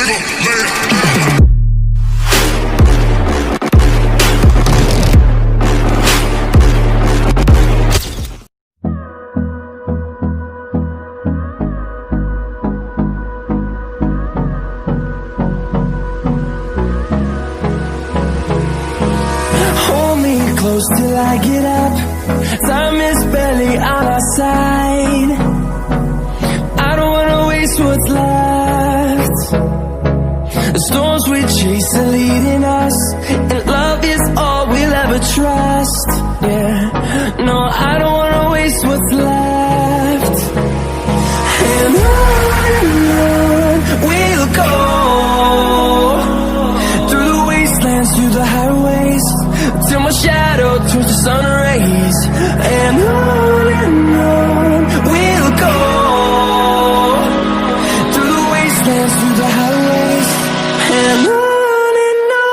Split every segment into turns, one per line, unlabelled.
Hold me close till I get up. Time is barely on our side. I don't wanna waste what's left. The storms we chase are leading us, and love is all we'll ever trust. Yeah, no, I don't wanna waste what's left. And on we'll go, through the wastelands, through the highways, till my shadow turns to sun rays. And on we'll go, through the wastelands, through the highways, and on we'll go.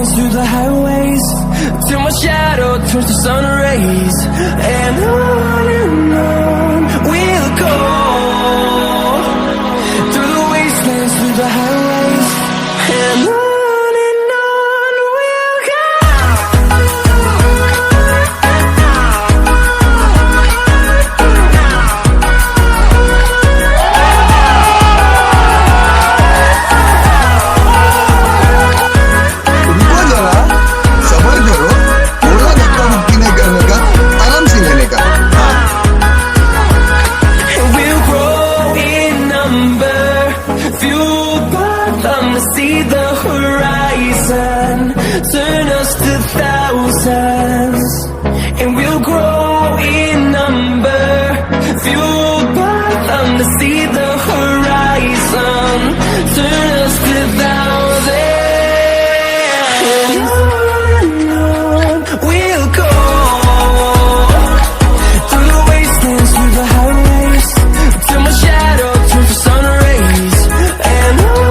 Through the highways, till my shadow turns to sun rays. And on we'll go, through the wastelands, through the highways, and on we'll go. See the horizon, turn us to thousands, and we'll grow in number, fueled by them to see the horizon, turn us to thousands. And on we'll go, through the wastelands, through the highways, till my shadow turns to sun rays. And on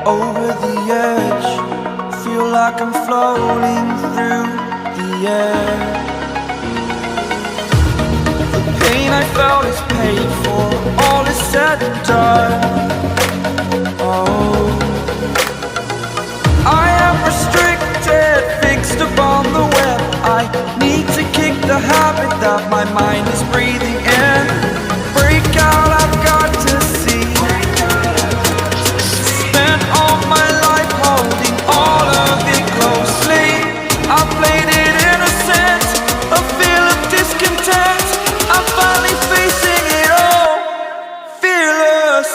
over the edge, feel like I'm floating through the air. The pain I felt is paid for, all is said and done. Oh, I am restricted, fixed upon the web. I need to kick the habit that my mind is breathing in. Break out, I've got to see. Spent all my life holding all of it closely. I played it innocent, a feel of discontent. I'm finally facing it all, fearless.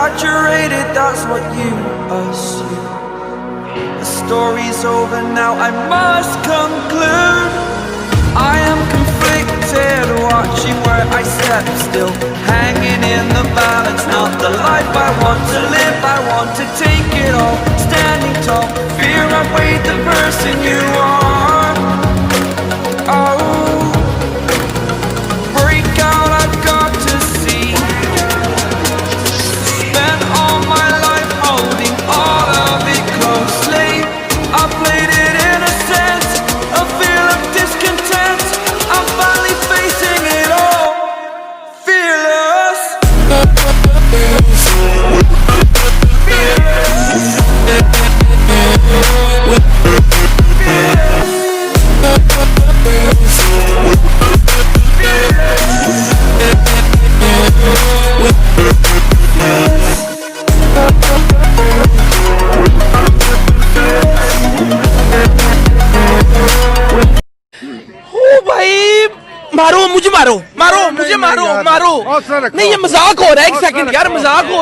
exaggerated, that's what you assume. The story's over now, I must conclude. I am conflicted, watching where I step still, hanging in the balance. Not the life I want to live, I want to take it all, standing tall. Fear I weighed the person you are. Oh, break out, I've got to see. Spent all my life holding all of it closely. I played it innocent, a feel of discontent. I'm finally facing it all, fearless.
ओ भाई मारो मुझे, मारो मारो मुझे, मारो मारो। नहीं ये मजाक हो रहा है, एक सेकंड यार, मजाक हो रहा है।